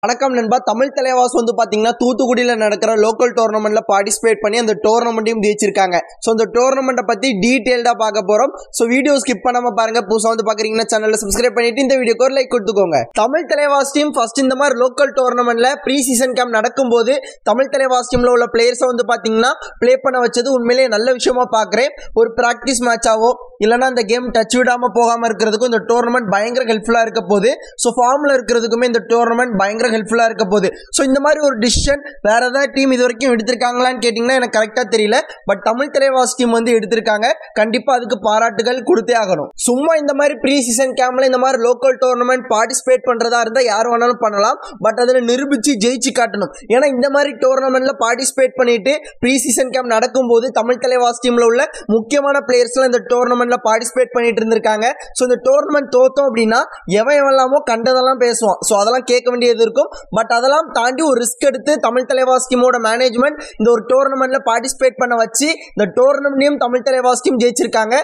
வணக்கம் நண்பா. தமிழ் தலைவாஸ் வந்து பாத்தீங்கன்னா தூத்துக்குடியில நடக்கிற லோக்கல் டோர்னமெண்ட்ல பார்ட்டிசிபேட் பண்ணி அந்த டோர்னமெண்ட்டையும் ஜெயிச்சிருக்காங்க. ஸோ அந்த டோர்னமெண்ட்டை பத்தி டீடைல்டா பார்க்க போறோம். ஸோ வீடியோ ஸ்கிப் பண்ணாம பாருங்க. புதுசா வந்து பாக்குறீங்கன்னா சேனலை சப்ஸ்கிரைப் பண்ணிட்டு இந்த வீடியோக்கு ஒரு லைக் கொடுத்துக்கோங்க. தமிழ் தலைவாஸ் டீம் ஃபர்ஸ்ட் இந்த மாதிரி லோக்கல் டோர்னமெண்ட்ல ப்ரீ சீசன் கேம்ப் நடக்கும்போது தமிழ் தலைவாஸ் டீம்ல உள்ள பிளேயர்ஸை வந்து பாத்தீங்கன்னா பிளே பண்ண வச்சது உண்மையிலேயே நல்ல விஷயமா பாக்குறேன். ஒரு பிராக்டிஸ் மேட்சாவோ இல்லைன்னா அந்த கேம் டச் விடாம போகாம இருக்கிறதுக்கும் இந்த டோர்னமெண்ட் பயங்கர ஹெல்ப்ஃபுல்லா இருக்க போகுது. ஸோ ஃபார்ம்ல இருக்கிறதுக்குமே இந்த டோர்னமெண்ட் பயங்கர ஹெல்ப்ஃபுல்லா இருக்க போகுது. ஸோ இந்த மாதிரி ஒரு டிசிஷன் வேற ஏதாவது டீம் இது வரைக்கும் எடுத்திருக்காங்களான்னு கேட்டீங்கன்னா எனக்கு கரெக்டா தெரியல. பட் தமிழ் தலைவாஸ் டீம் வந்து எடுத்திருக்காங்க. கண்டிப்பா அதுக்கு பாராட்டுகள் கொடுத்தே ஆகணும். சும்மா இந்த மாதிரி ப்ரீ சீசன் கேம்ப்ல இந்த மாதிரி லோக்கல் டோர்னமெண்ட் பார்ட்டிசிபேட் பண்றதா இருந்தா யார் வேணாலும் பண்ணலாம். பட் அதுல நிரூபிச்சு ஜெயிச்சு காட்டணும். ஏன்னா இந்த மாதிரி டோர்னமெண்ட்ல பார்ட்டிசிபேட் பண்ணிட்டு ப்ரீ சீசன் கேம்ப் நடக்கும்போது தமிழ் தலைவாஸ் டீம்ல உள்ள முக்கியமான பிளேயர்ஸ்லாம் இந்த டோர்னமெண்ட்ல பார்ட்டிசிபேட் பண்ணிட்டு இருந்திருக்காங்க. ஸோ இந்த டோர்னமெண்ட் தோத்தோம் அப்படின்னா எவன் எல்லாமோ கண்டதெல்லாம் பேசுவான். ஸோ அதெல்லாம் கேட்க வேண்டியது இருக்கும். பட் அதெல்லாம் தாண்டி ஒரு ரிஸ்க் எடுத்து தமிழ் தலைவாஸ் டீமோட மேனேஜ்மெண்ட் இந்த ஒரு டோர்னமெண்ட்ல பார்ட்டிசிபேட் பண்ண வச்சு இந்த டோர்னமெண்ட்லயும் தமிழ் தலைவாஸ் டீம் ஜெயிச்சிருக்காங்க.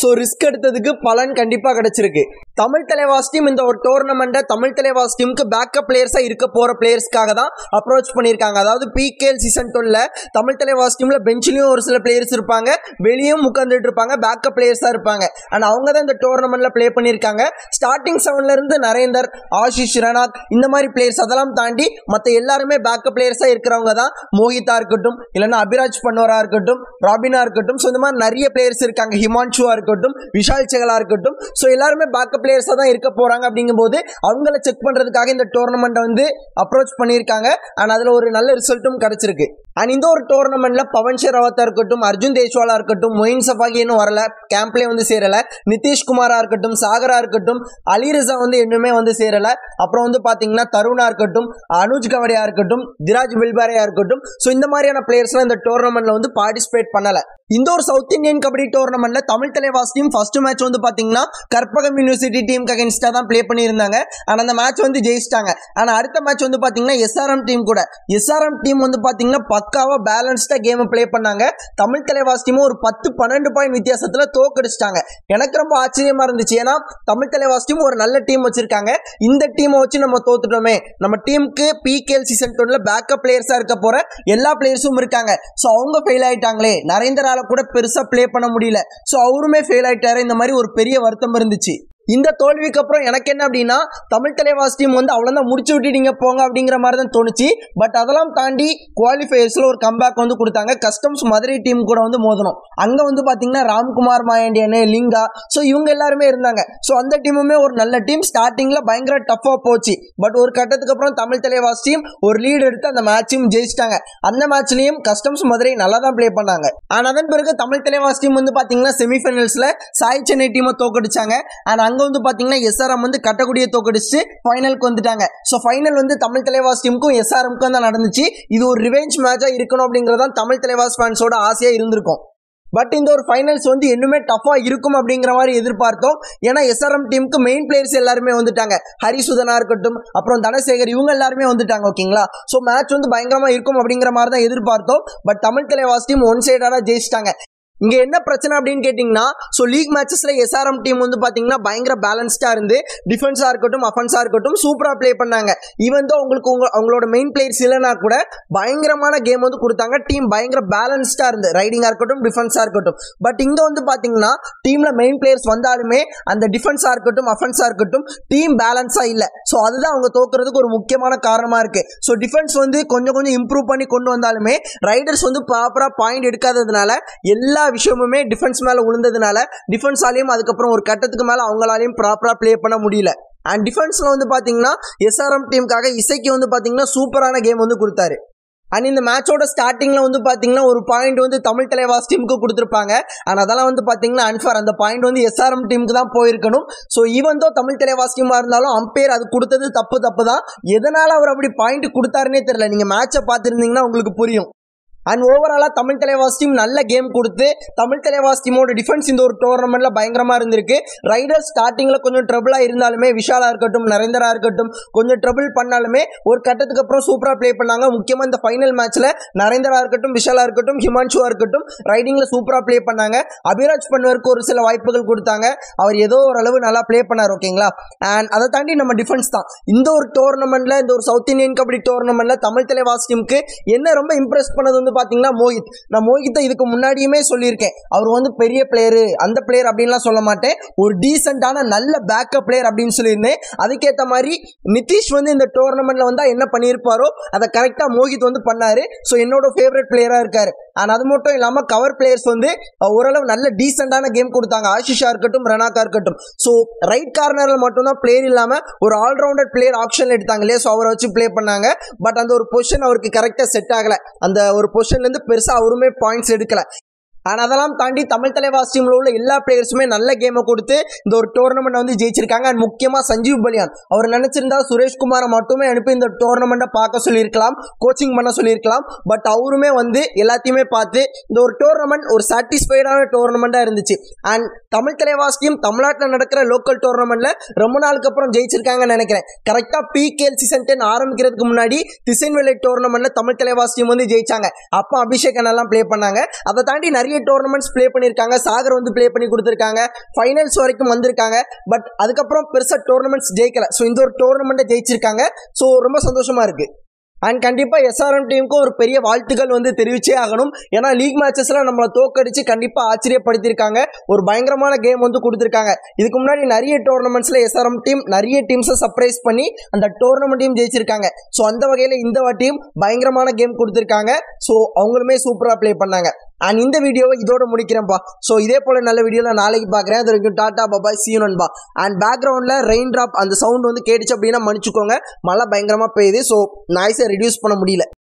ஸோ ரிஸ்க் எடுத்ததுக்கு பலன் கண்டிப்பாக கிடைச்சிருக்கு. தமிழ் தலைவாஸ் டீம் இந்த ஒரு டோர்னமெண்ட்டை தமிழ் தலைவாஸ் டீமுக்கு பேக்கப் பிளேயர்ஸாக இருக்க போகிற பிளேயர்ஸ்க்காக தான் அப்ரோச் பண்ணியிருக்காங்க. அதாவது பிகேஎல் சீசன் 12 தமிழ் தலைவாஸ் டீமில் பெஞ்சிலையும் ஒரு சில பிளேயர்ஸ் இருப்பாங்க, வெளியும் உட்காந்துட்டு இருப்பாங்க, பேக்கப் பிளேயர்ஸாக இருப்பாங்க. அண்ட் அவங்க தான் இந்த டோர்னமெண்ட்டில் ப்ளே பண்ணியிருக்காங்க. ஸ்டார்டிங் 7ல இருந்து நரேந்தர், ஆஷிஷ் ரெனாத் இந்த மாதிரி பிளேயர்ஸ் அதெல்லாம் தாண்டி மற்ற எல்லாருமே பேக்கப் பிளேயர்ஸாக இருக்கிறவங்க தான். மோஹிதா இருக்கட்டும், இல்லைன்னா அபிராஜ் பன்னோரா இருக்கட்டும், ராபினா இருக்கட்டும். ஸோ இந்த மாதிரி நிறைய பிளேயர்ஸ் இருக்காங்க. ஹிமான்ஷுவா இருக்கட்டும், விஷால் செகலா இருக்கட்டும். ஸோ எல்லாருமே பேக்கப் பிளேயர்ஸா தான் இருக்க போறாங்க. அப்படிங்கும்போது அவங்கள செக் பண்றதுக்காக இந்த டோர்னமெண்ட் வந்து அப்ரோச் பண்ணியிருக்காங்க. அண்ட் அதுல ஒரு நல்ல ரிசல்ட்டும் கிடைச்சிருக்கு. அண்ட் இந்த ஒரு டோர்னமெண்ட்ல பவன் ஷெராவத்தா இருக்கட்டும், அர்ஜுன் தேஷ்வாலா இருக்கட்டும், மொயின் சஃபாகி இன்னும் வரல, கேம்ப்லேயே வந்து சேரல. நிதிஷ்குமாரா இருக்கட்டும், சாகரா இருக்கட்டும், அலிரிசா வந்து இன்னுமே வந்து சேரல. அப்புறம் வந்து பாத்தீங்கன்னா தருணா இருக்கட்டும், அனுஜ் கவடியா இருக்கட்டும், திராஜ் வில்பாரியா இருக்கட்டும். ஸோ இந்த மாதிரியான பிளேயர்ஸ்லாம் இந்த டோர்னமெண்ட்ல வந்து பார்ட்டிசிபேட் பண்ணல. இந்த ஒரு சவுத் இந்தியன் கபடி டோர்னமெண்ட்ல Tamil Thalaivas team first match வந்து பாத்தீங்கன்னா கற்பகம் யூனிவர்சிட்டி டீமுக்கு அகைன்ஸ்டா தான் ப்ளே பண்ணியிருந்தாங்க. ஆனா அந்த மேட்ச் வந்து ஜெயிச்சிட்டாங்க. ஆனா அடுத்த மேட்ச் வந்து பாத்தீங்கன்னா எஸ்ஆர்எம் டீம் கூட. எஸ்ஆர்எம் டீம் வந்து பாத்தீங்கன்னா பக்காவா பேலன்ஸ்டா கேம் ப்ளே பண்ணாங்க. தமிழ் தலைவாஸ் டீம் ஒரு 10-12 பாயிண்ட் வித்தியாசத்துல தோக்கடிச்சிட்டாங்க. எனக்கு ரொம்ப ஆச்சரியமா இருந்துச்சு. ஏன்னா தமிழ் தலைவாஸ் டீம் ஒரு நல்ல டீம் வச்சிருக்காங்க. இந்த டீமை வச்சு நம்ம தோத்துட்டோமே, நம்ம டீமுக்கு பிகேஎல் சீசன் 12 பேக்கப் பிளேயர்ஸா இருக்க போற எல்லா பிளேயர்ஸும் இருக்காங்க. ஸோ அவங்க ஃபெயில் ஆயிட்டாங்களே, நரேந்தரால கூட பெருசா ப்ளே பண்ண முடியல. ஸோ அவருமே ஃபெயில் ஆயிட்டாரு. இந்த மாதிரி ஒரு பெரிய வருத்தம் இருந்துச்சு. இந்த தோல்விக்கு அப்புறம் எனக்கு என்ன அப்படின்னா தமிழ் தலைவாஸ் டீம் வந்து அவ்வளவுதான் முடிச்சு விட்டுட்டீங்க போங்க அப்படிங்கிற மாதிரி தான் தோணுச்சு. பட் அதெல்லாம் தாண்டி குவாலிஃபயர்ஸ்ல ஒரு கம்பேக் வந்து கொடுத்தாங்க. கஸ்டம்ஸ் மதுரை டீம் கூட வந்து மோதணும். அங்க வந்து பாத்தீங்கன்னா ராம்குமார் மாயாண்டியன், லிங்கா, ஸோ இவங்க எல்லாருமே இருந்தாங்க. ஸோ அந்த டீமுமே ஒரு நல்ல டீம். ஸ்டார்டிங்ல பயங்கர டஃபா போச்சு. பட் ஒரு கட்டத்துக்கு அப்புறம் தமிழ் தலைவாஸ் டீம் ஒரு லீடு எடுத்து அந்த மேட்சையும் ஜெயிச்சிட்டாங்க. அந்த மேட்ச்லயும் கஸ்டம்ஸ் மதுரை நல்லா தான் ப்ளே பண்ணாங்க. ஆனா அதன் பிறகு தமிழ் தலைவாஸ் டீம் வந்து பாத்தீங்கன்னா செமிஃபைனல்ஸ்ல சாய் சென்னை டீமை தோக்கடிச்சாங்க. அண்ட் அங்க வந்து பாத்தீங்கன்னா எஸ்ஆர்எம் வந்து கட்டக்குடியை தோக்கடிச்சு ஃபைனலுக்கு வந்துட்டாங்க. சோ ஃபைனல் வந்து தமிழ் தலைவாஸ் டீமுக்கும் எஸ்ஆர்எம்க்கும் தான் நடந்துச்சு. இது ஒரு ரிவெஞ்ச் மேட்சா இருக்கணும் அப்படிங்கறதான் தமிழ் தலைவாஸ் ஃபேன்ஸோட ஆசையா இருந்திருக்கும். பட் இந்த ஒரு ஃபைனல்ஸ் வந்து இன்னுமே டஃபா இருக்கும் அப்படிங்கிற மாதிரி எதிர்பார்த்தோம். ஏன்னா எஸ்ஆர்எம் டீமுக்கு மெயின் பிளேயர்ஸ் எல்லாருமே வந்துட்டாங்க. ஹரிசுதனா இருக்கட்டும், அப்புறம் தனசேகர், இவங்க எல்லாருமே வந்துட்டாங்க. ஓகேங்களா, ஸோ மேட்ச் வந்து பயங்கரமா இருக்கும் அப்படிங்கிற மாதிரி தான் எதிர்பார்த்தோம். But Tamil Thalaivas team one சைடாக ஜெயிச்சிட்டாங்க. இங்க என்ன பிரச்சனை அப்படின்னு கேட்டீங்கன்னா, சோ லீக் மேட்சஸ்ல எஸ்ஆர்எம் டீம் வந்து பாத்தீங்கன்னா பயங்கர பேலன்ஸ்டா இருந்து டிஃபென்ஸா இருக்கட்டும், அஃபென்ஸா இருக்கட்டும் சூப்பரா ப்ளே பண்ணாங்க. ஈவன் தோ அவங்களோட மெயின் பிளேயர்ஸ் இல்லைனா கூட பயங்கரமான கேம் வந்து கொடுத்தாங்க. டீம் பயங்கர பேலன்ஸ்டா இருந்து ரைடிங்கா இருக்கட்டும், டிஃபென்ஸா இருக்கட்டும். பட் இங்க வந்து பாத்தீங்கன்னா டீம்ல மெயின் பிளேயர்ஸ் வந்தாலுமே அந்த டிஃபென்ஸா இருக்கட்டும், அஃபென்ஸா இருக்கட்டும் டீம் பேலன்ஸா இல்ல. சோ அதுதான் அவங்க தோக்குறதுக்கு ஒரு முக்கியமான காரணமா இருக்கு. சோ டிஃபென்ஸ் வந்து கொஞ்சம் இம்ப்ரூவ் பண்ணி கொண்டு வந்தாலுமே ரைடர்ஸ் வந்து ப்ராப்பரா பாயிண்ட் எடுக்காததுனால எல்லா விஷயமுமே டிஃபென்ஸ் மேல விழுந்ததுனால டிஃபென்ஸாலையும் அதுக்கப்புறம் ஒரு கட்டத்துக்கு மேல அவங்களாலையும் ப்ராப்பரா ப்ளே பண்ண முடியல. அண்ட் டிஃபென்ஸ்ல வந்து பாத்தீங்கன்னா எஸ்ஆர்எம் டீமுக்காக இசைக்கு வந்து பாத்தீங்கன்னா சூப்பரான கேம் வந்து கொடுத்தாரு. அண்ட் இந்த மேட்சோட ஸ்டார்டிங்ல வந்து பாத்தீங்கன்னா ஒரு பாயிண்ட் வந்து தமிழ் தலைவாஸ் டீமுக்கு கொடுத்திருப்பாங்க. ஆனா அதெல்லாம் வந்து பாத்தீங்கன்னா அன்ஃபேர். அந்த பாயிண்ட் வந்து எஸ்ஆர்எம் டீமுக்கு தான் போயிருக்கணும். So even though Tamil Thalaivas டீமா இருந்தாலும் அம்பையர் அது கொடுத்தது தப்பு தான். எதனால அவர் அப்படி பாயிண்ட் கொடுத்தாருன்னே தெரியல. நீங்க மேட்சை பார்த்திருந்தீங்கன்னா உங்களுக்கு புரியும். அண்ட் ஓவராலாக தமிழ் தலைவாஸ் டீம் நல்ல கேம் கொடுத்து தமிழ் தலைவாஸ் டீமோட டிஃபென்ஸ் இந்த ஒரு டோர்னமெண்ட்டில் பயங்கரமாக இருந்திருக்கு. ரைடர்ஸ் ஸ்டார்டிங்கில் கொஞ்சம் ட்ரபிளாக இருந்தாலுமே விஷாலாக இருக்கட்டும் நரேந்திரா இருக்கட்டும் கொஞ்சம் ட்ரபிள் பண்ணாலுமே ஒரு கட்டத்துக்கு அப்புறம் சூப்பராக ப்ளே பண்ணாங்க. முக்கியமாக இந்த ஃபைனல் மேட்ச்சில் நரேந்திரா இருக்கட்டும் விஷாலாக இருக்கட்டும் ஹிமான்ஷுவா இருக்கட்டும் ரைடிங்கில் சூப்பராக ப்ளே பண்ணாங்க. அபிராஜ் பன்வருக்கு ஒரு சில வாய்ப்புகள் கொடுத்தாங்க. அவர் ஏதோ ஓரளவு நல்லா ப்ளே பண்ணார். ஓகேங்களா. அண்ட் அதை தாண்டி நம்ம டிஃபென்ஸ் தான் இந்த ஒரு டோர்னமெண்ட்டில் இந்த ஒரு சவுத் இந்தியன் கபடி டோர்னமெண்ட்டில் தமிழ் தலைவாஸ் டீமுக்கு என்ன ரொம்ப இம்ப்ரெஸ் பண்ணது வந்து பார்த்தீங்கன்னா மோஹித். நான் மோஹித்தை இதுக்கு முன்னாடியுமே சொல்லியிருக்கேன். அவர் வந்து பெரிய பிளேயரு அந்த பிளேயர் அப்படின்லாம் சொல்ல மாட்டேன். ஒரு டீசெண்டான நல்ல பேக்கப் பிளேயர் அப்படின்னு சொல்லியிருந்தேன். அதுக்கேற்ற மாதிரி நிதிஷ் வந்து இந்த டோர்னமெண்ட்ல வந்தா என்ன பண்ணியிருப்பாரோ அதை கரெக்டாக மோஹித் வந்து பண்ணாரு. ஸோ என்னோட ஃபேவரட் பிளேயராக இருக்காரு. அண்ட் அது மட்டும் இல்லாமல் கவர் பிளேயர்ஸ் வந்து ஓரளவு நல்ல டீசெண்டான கேம் கொடுத்தாங்க. ஆஷிஷா இருக்கட்டும் ரெனாக்கா இருக்கட்டும். ஸோ ரைட் கார்னரில் மட்டும்தான் பிளேயர் இல்லாமல் ஒரு ஆல்ரவுண்டர் பிளேயர் ஆப்ஷன் எடுத்தாங்க இல்லையா. ஸோ அவரை வச்சு ப்ளே பண்ணாங்க. பட் அந்த ஒரு பொசிஷன் அவருக்கு கரெக்டாக செட் ஆகலை. அந்த ஒரு பொசிஷன்லேருந்து பெருசாக அவருமே பாயிண்ட்ஸ் எடுக்கல. ஆனால் அதெல்லாம் தாண்டி தமிழ் தலைவாஸ் டீமில் உள்ள எல்லா பிளேயர்ஸுமே நல்ல கேமை கொடுத்து இந்த ஒரு டோர்னமெண்ட் வந்து ஜெயிச்சிருக்காங்க. அண்ட் முக்கியமாக சஞ்சீவ் பலியான் அவர் நினைச்சிருந்தா சுரேஷ்குமாரை மட்டுமே அனுப்பி இந்த டோர்னமெண்ட்டை பார்க்க சொல்லியிருக்கலாம், கோச்சிங் பண்ண சொல்லியிருக்கலாம். பட் அவருமே வந்து எல்லாத்தையுமே பார்த்து இந்த ஒரு டோர்னமெண்ட் ஒரு சாட்டிஸ்ஃபைடான டோர்னமெண்ட்டாக இருந்துச்சு. அண்ட் தமிழ் தலைவாஸ் டீம் தமிழ்நாட்டில் நடக்கிற லோக்கல் டோர்னமெண்ட்டில் ரொம்ப நாளுக்கு அப்புறம் ஜெயிச்சிருக்காங்கன்னு நினைக்கிறேன். கரெக்டாக PKL சீசன் 10 ஆரம்பிக்கிறதுக்கு முன்னாடி திசைன்வேலை டோர்னமெண்ட்டில் தமிழ் தலைவாஸ் டீம் வந்து ஜெயிச்சாங்க. அப்போ அபிஷேக் எல்லாம் ப்ளே பண்ணாங்க. அதை தாண்டி நிறைய டோர்னமெண்ட்ஸ் ப்ளே பண்ணியிருக்காங்க. சாகர் வந்து ப்ளே பண்ணி கொடுத்துருக்காங்க. ஃபைனல்ஸ் வரைக்கும் வந்திருக்காங்க. பட் அதுக்கப்புறம் பெருசாக டோர்னமெண்ட்ஸ் ஜெயிக்கல. ஸோ இந்த ஒரு டோர்னமெண்ட்டை ஜெயிச்சிருக்காங்க. ஸோ ரொம்ப சந்தோஷமா இருக்கு. அண்ட் கண்டிப்பாக SRM டீமுக்கும் ஒரு பெரிய வாழ்த்துக்கள் வந்து தெரிவிச்சே ஆகணும். ஏன்னா லீக் மேட்சஸில் நம்மளை தோக்கடிச்சு கண்டிப்பாக ஆச்சரியப்படுத்தியிருக்காங்க. ஒரு பயங்கரமான கேம் வந்து கொடுத்துருக்காங்க. இதுக்கு முன்னாடி நிறைய டோர்னமெண்ட்ஸில் SRM டீம் நிறைய டீம்ஸை சர்ப்ரைஸ் பண்ணி அந்த டோர்னமெண்ட்டையும் ஜெயிச்சிருக்காங்க. ஸோ அந்த வகையில் இந்த வாட்டியும் பயங்கரமான கேம் கொடுத்துருக்காங்க. ஸோ அவங்களுமே சூப்பராக ப்ளே பண்ணாங்க. அண்ட் இந்த வீடியோவை இதோட முடிக்கிறேன்ப்பா. ஸோ இதே போல் நல்ல வீடியோவில் நாளைக்கு பார்க்குறேன். அது வரைக்கும் டாட்டா பாபாய் see you நண்பா. அண்ட் பேக்ரவுண்டில் ரெயின் ட்ராப் அந்த சவுண்ட் வந்து கேட்டுச்சு அப்படின்னா மன்னிச்சுக்கோங்க. மழை பயங்கரமாக பெய்யுது. ஸோ நாய்ஸை ரெடியூஸ் பண்ண முடியல.